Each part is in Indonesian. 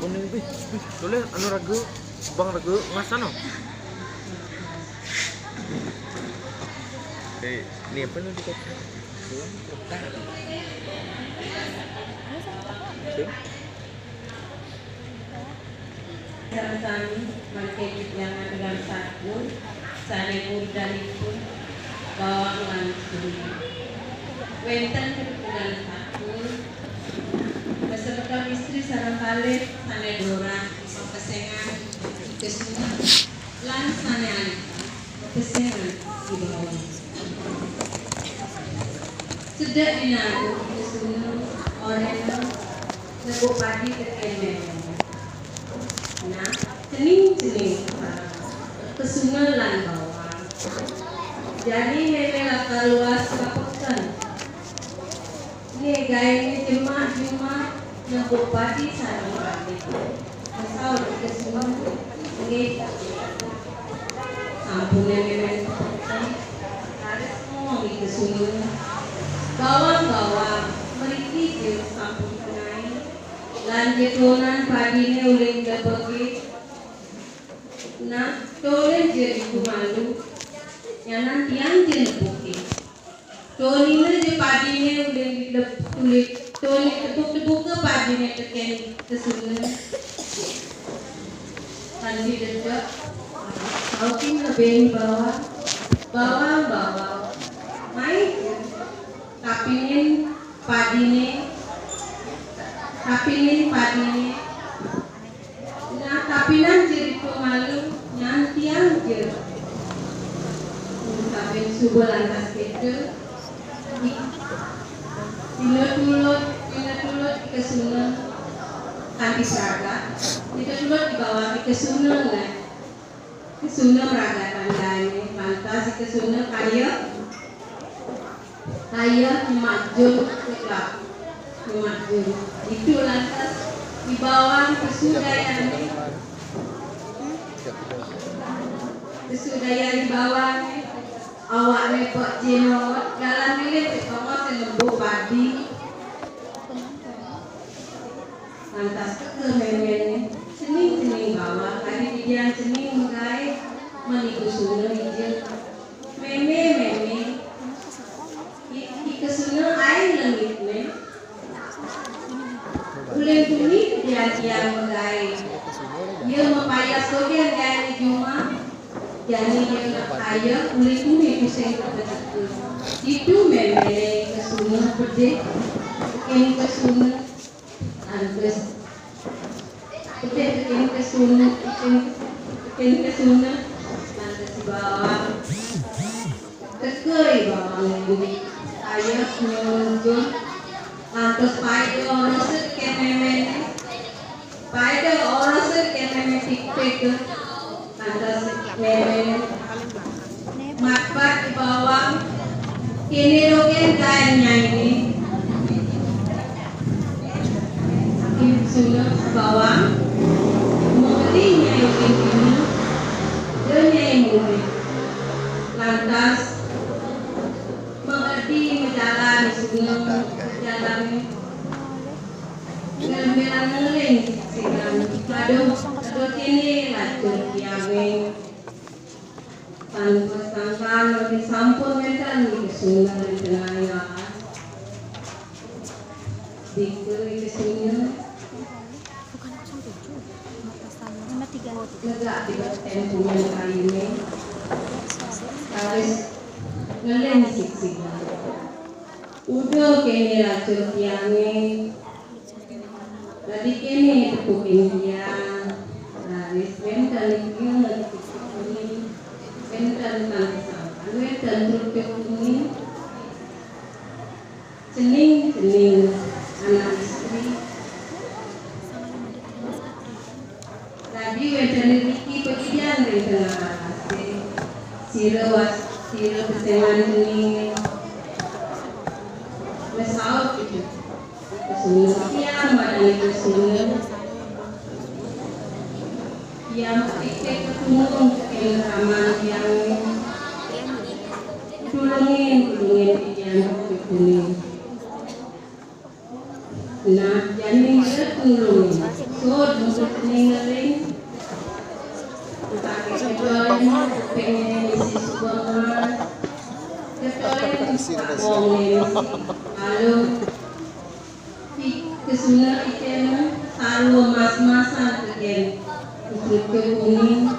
kuning bih. Boleh anu ragu bang ragu ngasano. Ini apa nih dikit? Belum letak. Sami market yang dengan satu sane mudalipun bawang lan kuning. Wenten dengan satu beserta istri sareng kalih sane Dora pepesengan kesuna lan sane Ali pepesengan di bawah. Sudah dinaku kesuna oreno nebo padi tekenen. Nah, cening kesuna lan bawang. Jadi memang luas kapusan. Ini gaya ini jemaah nyebut padi sarang padi. Asal kesuna ini sampun memang harus semua di kesuna. Bawang meriki jeng sampun kenai. Lan jetonan padine uling debagi. Nah, tolen jadi kumalu. Yanan tiang jen buki. Tolina je padine uling tulik. Toli tepuk ke padine teken kesuna. Kandi dedek. Sautin lebih bawang. Mai kapinin padine. Nah kapinan jadi pemalu nyantiang je. Kapin subuh lantas kita. Tinut kesuna kanti seraga. Tinut di bawah kesuna lah. Kesuna raga tandanya. Lantas kesuna kaya maju kelak. Itu lantas di bawah kesudayaan di bawah awak lepok jenot dalam milik kamu selembu padi lantas ke memen cening bawah kali didian cening mengai meniku suna hijau meme kesuna air lengit ne ulen kuni dia mengai dia mempayas sogen gaya cuma jadi dia kaya ulen kuni pusing terbetul itu meme kesuna pede ini kesuna antes pede ini kesuna lantas bawah kekei bawang ini ayah muncul lantas pada orang tiktek lantas meme makbat di bawah kini rogen kainnya ini sudah bawang mengertinya yokin ini dunia ini lantas menjalani sebelum menjalani ngemelang ngeling siang aduh ini lacur kiameng sangkan lebih sampun medan di kesungan di tengah dikeri kesungan lega tiga tempunya kayunya harus ngeling sih udah kini lacur kiameng tadi kini tepukin dia harus mental ini mental sampai mental terpenuhi cening anak istri tadi mental Riki pekerjaan di tengah siro pesengan cening mesau gitu kesunyi siang badan kesunyi yang tiktek ketemu ke kamar yang tulungin yang kuning nah jadi tulungin so untuk ninggalin kecuali pengen isi subangan kecuali lalu kesunah ikan selalu mas-masan kegen untuk kuning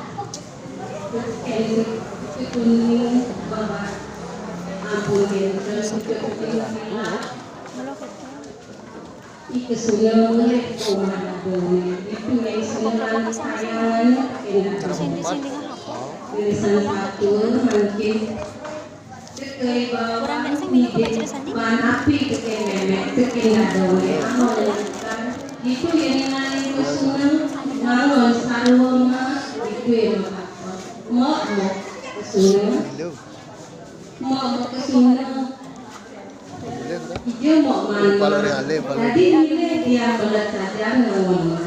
kuning bawah ampun terus kuning kesunah mulai itu yang sunah sayangan tulisan satu mungkin ke bawah bahan api ke memek ke nadone itu yang nilai kesunah ngalon sarwama itu yang mau kesunah mau kesunah dia mau mana jadi ini dia belajar ngomong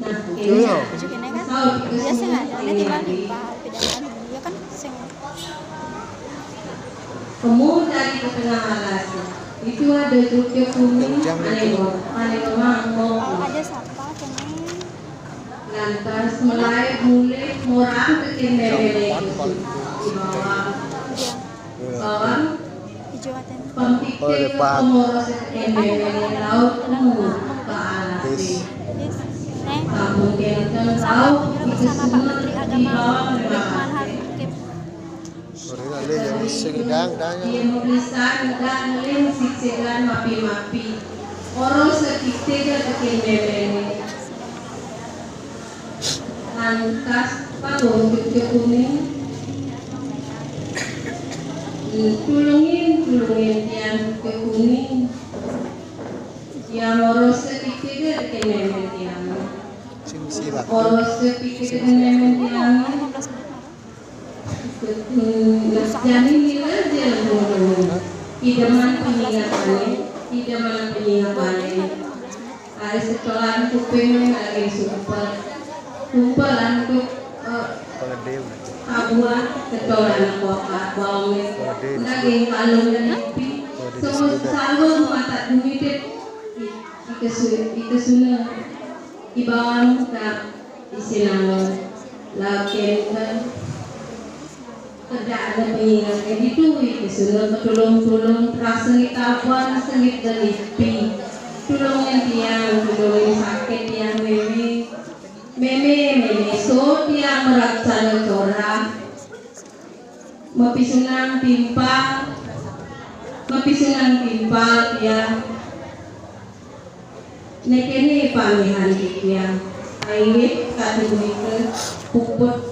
nah ini biasa nggak ada di mana pedagang dia kan sing kemudian dari ke tengah alas itu ada cukup kuning aneh mango ada siapa cuman lantas mulai murah ke mebele di bawah bawah hijau aten pempikir komoros ke mebele laut ke alas kampung Kenteng laut itu semua di bawah memang dia memberikan dan lem siksikan mapi-mapi orang sekitar dekat mebele lantas panggung cukup kuning tulungin tiang ke kuning yang orang sekitar dekat mebele tiang orang sekitar mebele tiang jadi nilai dia idaman pengingatannya ada sekolahan kuping lagi kumpulan untuk abuan sekolahan koka bawang daging kalung dan ipi semua selalu mata duit ikesuna ibawang tak isinang lakukan kerja ada pengingatnya itu sudah tolong sengit awan sengit delipi tolong yang sakit yang meme so yang merasa corak mapisunang timpal yang nekene pamihan yang air kategori puput